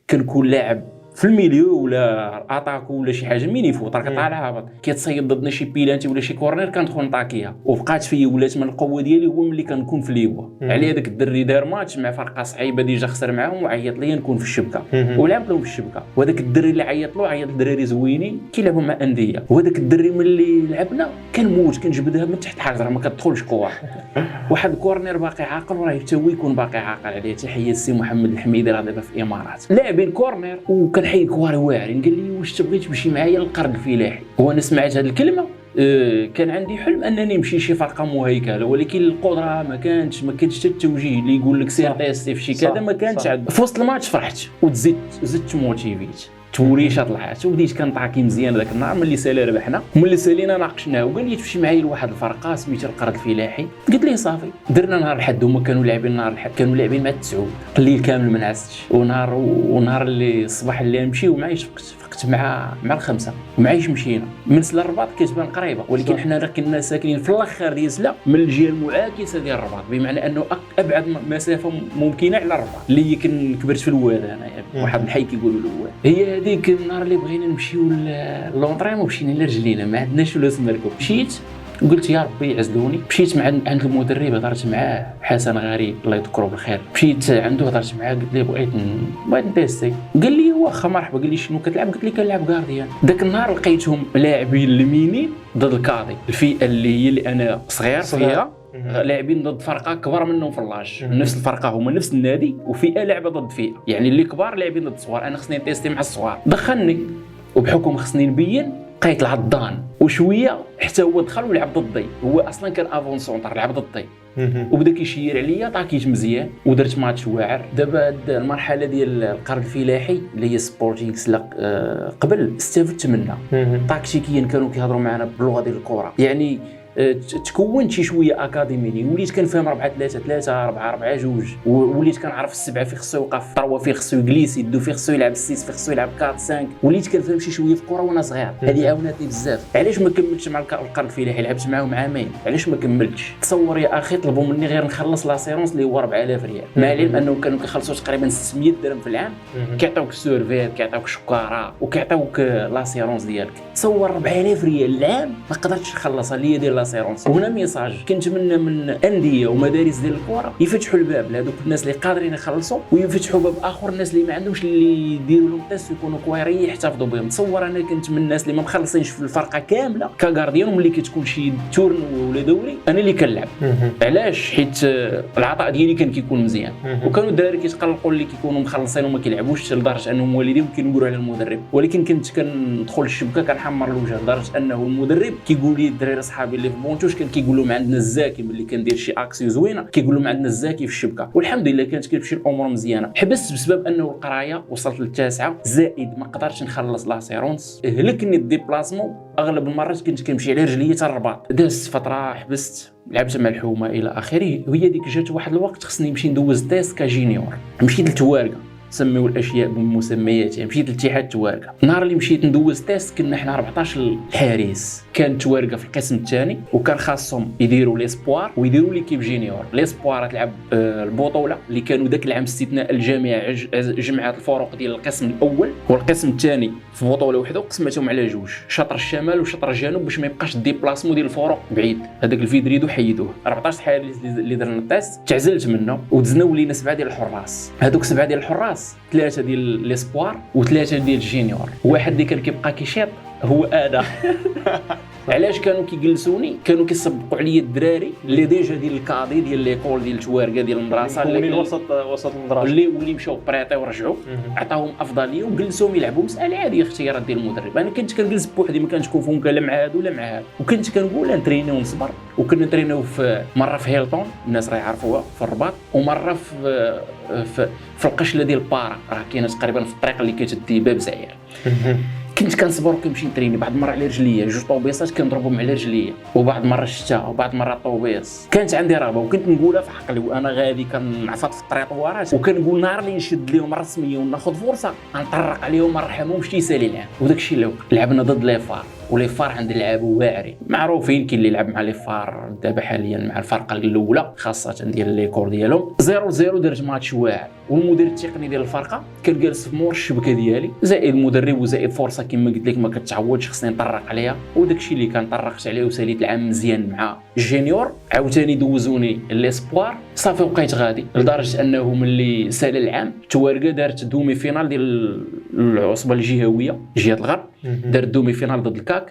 كنكون لاعب في الميليو ولا اتاكو ولا شي حاجه مين يفوت راك طالع هابط كيتصيد ضدنا شي بيلانتي ولا شي كورنير كندخل نطاكيها وبقات فيا ولات من القوه ديالي هو ملي كنكون في ليوا. على هذاك الدري دار ماتش مع فرقه صعيبه ديجا خسر معاهم وعيط ليا نكون في الشبكه ولعبت لهم في الشبكه وهذاك الدري اللي عيط له عيط الدراري زوينين كيلعبوا مع انديه وهذاك الدري ملي لعبنا كنموت كنجبدها من تحت حاجه ما كتدخلش كوره واحد الكورنير باقي عاقل وراه حتى هو يكون باقي عاقل عليه. تحيه السي محمد الحميدي راه دابا في الامارات لاعبين كورنير وكنحيد كواري واعرين قال لي واش تبغي تمشي معايا للقرن الفلاحي. وانا سمعت هذه الكلمه كان عندي حلم انني نمشي شي فرقه مهيكله ولكن القدره ما كانش حتى التوجيه اللي يقول لك سير تيستي في شي كذا ما كانش عندي. في وسط الماتش فرحت وزدت موتيفيت توريشه طلعت وبديت كنطاكي مزيان ذاك النهار ملي سالي ربحنا وملي سالينا ناقشناه وقال لي تمشي معايا لواحد الفرقه سميتها القرد الفلاحي. قلت ليه صافي درنا نهار الحد هما كانوا لاعبين نهار الحد كانوا لاعبين مع التسعود الليل كامل ما نعستش ونهار اللي الصباح اللي نمشيو معايش فقت مع الخمسه ومعايش مشينا من سلا الرباط كتبان قريبه ولكن حنا كنا ساكنين في الاخر ديال سلا من الجهه المعاكسه ديال الرباط بمعنى انه ابعد مسافه ممكنه على الرباط اللي كبرت في الواد انا واحد الحي كيقولوا له الواد. هي هذيك النهار اللي بغينا نمشيو لونطريمون مشينا لرجلينا ما عندناش فلوس نركب. مشيت قلت يا ربي يعزلوني. مشيت مع عند المدرب هضرت معاه حسن غريب الله يذكره بالخير. مشيت عنده هضرت معاه قلت له بغيت نتيستي. قال لي واخا مرحبا. قال لي شنو كتلعب؟ قلت له كنلعب غارديان. داك النهار لقيتهم لاعبين الميني ضد الكاضي الفئه اللي انا صغير فيها لاعبين ضد فرقه كبار منهم في اللاج نفس الفرقه هما نفس النادي وفئه لعبه ضد فئه يعني اللي كبار لاعبين ضد الصغار. انا خصني نتيستي مع الصغار دخلني وبحكم خصني نبين لقيت العضان وشويه حتى هو دخل ولعب ضدي. هو اصلا كان افون سونتر لعب ضدي وبدا كيشير عليا طاكيت مزيان ودرت ماتش واعر. دابا المرحله ديال القرن الفلاحي اللي هي سبورتينغ سلاق قبل استفدت منها تكتيكيا كانوا كيهضروا معنا باللغه ديال الكره يعني تكونت شي شويه اكاديمي وليت كنفهم 4-3-3 4-4-2 وليت كنعرف السبعه في خصو يوقف 3 في خصو يجلس يدو في خصو يلعب 6 في خصو يلعب 4-5 وليت كنفهم شي شويه في الكره وانا صغير. هذه عاونتني بزاف. علاش ما كملتش مع القرن الفلاحي؟ لعبت معاهم عامين علاش ما كملتش؟ تصور يا اخي طلبوا مني غير نخلص لاسيرونس اللي هو 4000 ريال مع العلم انه كانوا كيخلصوا تقريبا 600 درهم في العام كيعطيوك السيرفيت كيعطيوك شكاره وكيعطيوك لاسيرونس ديالك. تصور 4000 ريال العام ما قدرتش نخلصها ليا ديال لاسيرونس. وهنا ميساج كنتمنى من انديه ومدارس ديال الكره يفتحوا الباب لهذوك الناس اللي قادرين يخلصوا ويفتحوا باب اخر الناس اللي ما عندهمش اللي يديروا لهم تيست ويكونوا كويرين يحتفظوا بهم. تصور انا كنت من الناس اللي ما مخلصينش في الفرقه كامله كغارديان وملي كتكون شي تورن ولا دوري انا اللي كنلعب. علاش؟ حيت العطاء ديالي كان كيكون مزيان وكانوا الدراري كيتقلقوا اللي كيكونوا مخلصين وما كيلعبوش لدرجه انهم والدين كينقولوا على المدرب. ولكن كنت كندخل الشبكه كنحمر الوجه لدرجه انه المدرب كيقول لي الدراري صحابي اللي في بونتوش كان كيقول لهم عندنا الزاكي ملي كندير شي اكسيو زوينه كيقول لهم عندنا الزاكي في الشبكه. والحمد لله كانت كتمشي الامور مزيانه. حبست بسبب انه القرايه وصلت للتاسعه زائد ما قدرتش نخلص لاسيرونس هلكني الديبلاسمون. اغلب المرات كنت كنمشي على رجلي حتى الرباط. دازت فتره حبست لعبت مع الحومه الى اخره. وهي ديك جات واحد الوقت خصني نمشي ندوز تيست كجينيور. مشيت لتوارقه سميو الاشياء بمسمياتها. مشيت لاتحاد توارقه. النهار اللي مشيت ندوز تيست كنا حنا 14 الحارس. كانت توارقه في القسم الثاني وكان خاصهم يديروا ليسبوار ويديروا ليكيب جينيور. ليسبوار تلعب البطوله اللي كانوا ذاك العام استثناء الجامعه جمعات الفرق ديال القسم الاول والقسم الثاني في بطوله وحده وقسمتهم على جوج شطر الشمال وشطر الجنوب باش ما يبقاش الديبلاسمون ديال الفرق بعيد. هذاك الفيدريدو حيدوه. 14 حارس اللي درنا التيست تعزلت منه ودزنا ولينا 7 ديال الحراس. هذوك 7 ديال الحراس 3 ديال ليسبوار و3 ديال الجينيور. واحد اللي كان كيبقى كيشيط هو انا. علاش كانوا كيجلسوني؟ كانوا كيسبقوا عليا الدراري اللي ديجا ديال الكادي ديال ليكول ديال توارقه ديال المدرسه اللي وسط المدرسه اللي مشاو بريطي ورجعوا عطاوهم افضليه وجلسوهم يلعبوا. مساله عاديه اختيارات ديال المدرب. انا كنت كنجلس بوحدي ما كانش كونفون لا مع هادو لا مع هادو وكنت كنقول نترينيو ونصبر. وكنا نترينيو في مره في هيلتون الناس راه يعرفوها في الرباط ومره في القشله ديال بارا راه كاينه تقريبا في الطريق اللي كتدي باب زعير. كنت كنصبر وكنمشي نتريني. بعض المره على رجليا 2 طوبيصات كنضربهم على رجليا وبعض مره الشتاء وبعض مره طوبيص. كانت عندي رغبه وكنت نقولها في عقلي وانا غادي كنعفط في الطريق ورات وكنقول نهار اللي نشد لهم الرسميه وناخذ فرصه نطرق عليهم نرحمهم شتي يسالي العام. وداك الشيء اللي وقع. لعبنا ضد ليفار ولي فار عند اللعابوا واعرين معروفين. كاين اللي يلعب مع لي فار دابا حاليا مع الفرقه الاولى خاصه ديال لي كور ديالهم 0-0 درت ماتش واعر. والمدير التقني ديال الفرقه كان جالس في مور الشبكه ديالي زائد المدرب وزائد فرصه كما قلت لك ما كتعوضش خصني نطرق عليها وداكشي اللي كان طرقت عليه وساليت العام مزيان مع الجينيور. عاوتاني دوزوني ليسبوار صافي وبقيت غادي لدرجه انه ملي سال العام توارقه دارت دومي فينال ديال العصبه الجهويه جهه الغرب دارت دومي فينال ضد الكاك